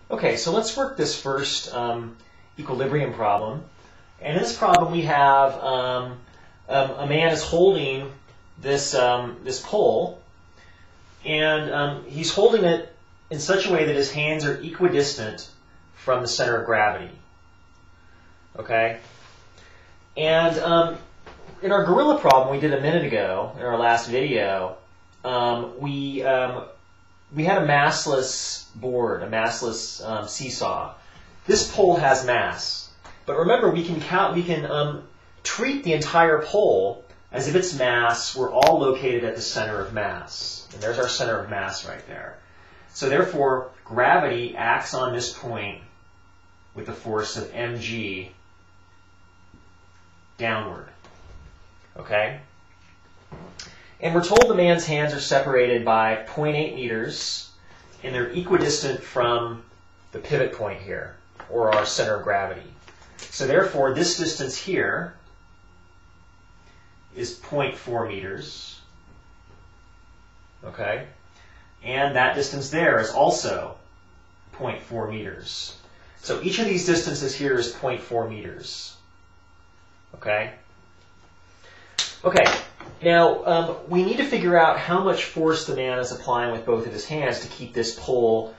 Okay, so let's work this first equilibrium problem. And in this problem we have a man is holding this, this pole, and he's holding it in such a way that his hands are equidistant from the center of gravity. Okay? And in our gorilla problem we did a minute ago, in our last video, we had a massless board, a massless seesaw. This pole has mass, but remember we can treat the entire pole as if its mass were all located at the center of mass. And there's our center of mass right there. So therefore, gravity acts on this point with a force of mg downward. Okay? And we're told the man's hands are separated by 0.8 meters, and they're equidistant from the pivot point here, or our center of gravity. So therefore, this distance here is 0.4 meters. Okay? And that distance there is also 0.4 meters. So each of these distances here is 0.4 meters. Okay? Okay. Now, we need to figure out how much force the man is applying with both of his hands to keep this pole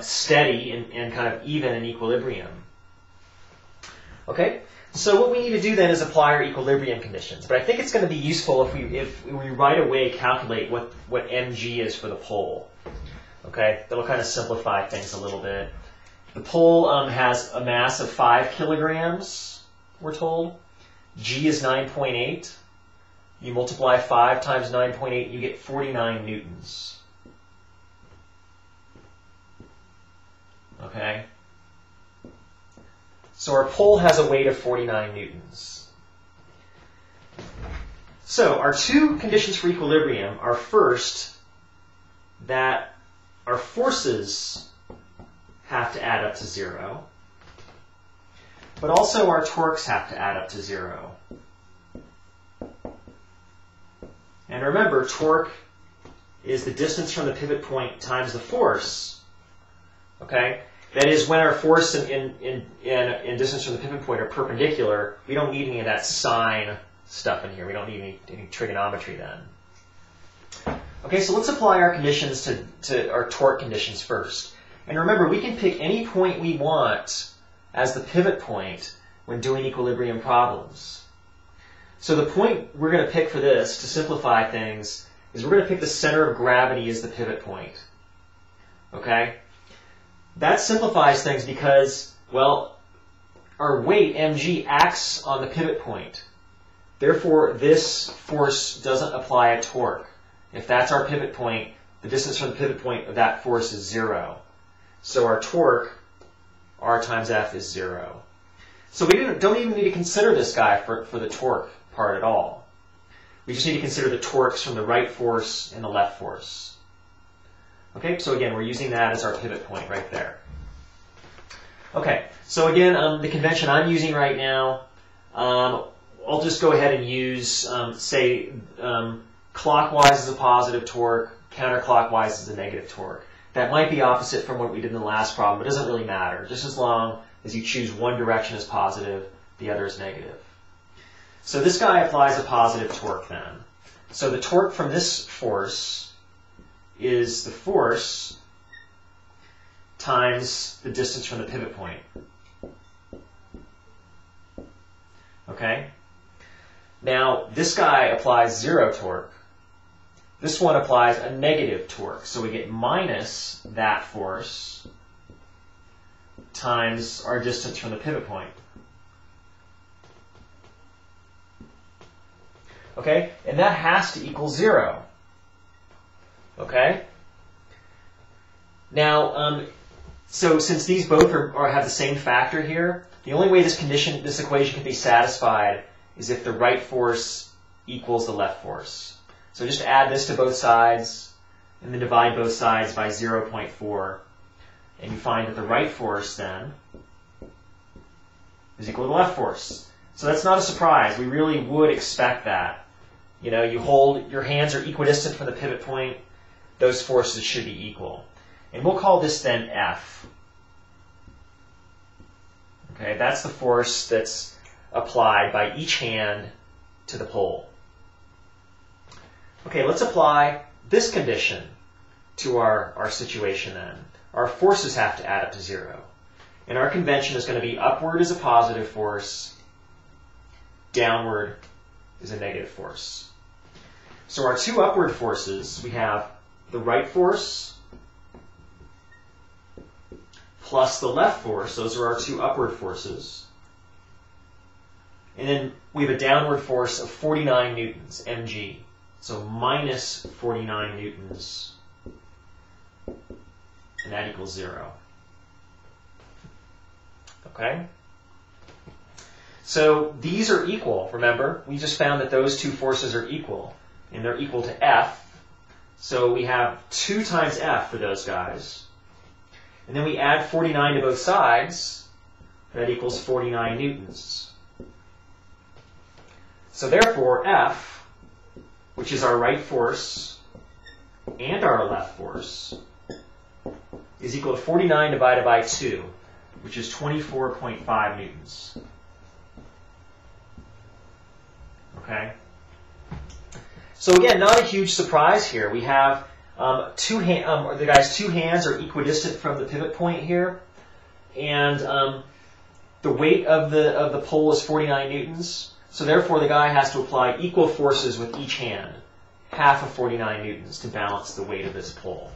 steady and kind of even in equilibrium. Okay? So what we need to do then is apply our equilibrium conditions. But I think it's going to be useful if we right away calculate what mg is for the pole. Okay? That'll kind of simplify things a little bit. The pole has a mass of 5 kilograms, we're told. G is 9.8. You multiply 5 times 9.8, you get 49 newtons. Okay? So our pole has a weight of 49 newtons. So our two conditions for equilibrium are first that our forces have to add up to 0, but also our torques have to add up to 0. And remember, torque is the distance from the pivot point times the force. Okay? That is, when our force and distance from the pivot point are perpendicular, we don't need any of that sine stuff in here. We don't need any trigonometry then. Okay, so let's apply our conditions to our torque conditions first. And remember, we can pick any point we want as the pivot point when doing equilibrium problems. So the point we're going to pick for this, to simplify things, is we're going to pick the center of gravity as the pivot point. Okay? That simplifies things because, well, our weight, mg, acts on the pivot point. Therefore, this force doesn't apply a torque. If that's our pivot point, the distance from the pivot point of that force is 0. So our torque, R times F, is 0. So we don't even need to consider this guy for the torque part at all. We just need to consider the torques from the right force and the left force. Okay, so again, we're using that as our pivot point right there. Okay, so again, the convention I'm using right now, I'll just go ahead and use, say, clockwise is a positive torque, counterclockwise is a negative torque. That might be opposite from what we did in the last problem, but it doesn't really matter, just as long as you choose one direction as positive, the other is negative. So this guy applies a positive torque then. So the torque from this force is the force times the distance from the pivot point. Okay? Now, this guy applies 0 torque. This one applies a negative torque. So we get minus that force times our distance from the pivot point. Okay? And that has to equal 0. Okay? Now, so since these both have the same factor here, the only way this equation can be satisfied is if the right force equals the left force. So just add this to both sides, and then divide both sides by 0.4, and you find that the right force then is equal to the left force. So that's not a surprise. We really would expect that. You know, your hands are equidistant from the pivot point. Those forces should be equal. And we'll call this then F. Okay, that's the force that's applied by each hand to the pole. Okay, let's apply this condition to our situation then. Our forces have to add up to 0. And our convention is going to be upward is a positive force, downward is a negative force. So our two upward forces, we have the right force plus the left force. Those are our two upward forces. And then we have a downward force of 49 newtons, mg. So minus 49 newtons, and that equals 0. Okay? So these are equal, remember? We just found that those two forces are equal, and they're equal to F. So we have 2 times F for those guys. And then we add 49 to both sides. That equals 49 newtons. So therefore, F, which is our right force and our left force, is equal to 49 divided by 2, which is 24.5 newtons. Okay? So again, not a huge surprise here. We have the guy's two hands are equidistant from the pivot point here, and the weight of the pole is 49 newtons. So therefore, the guy has to apply equal forces with each hand, half of 49 newtons, to balance the weight of this pole.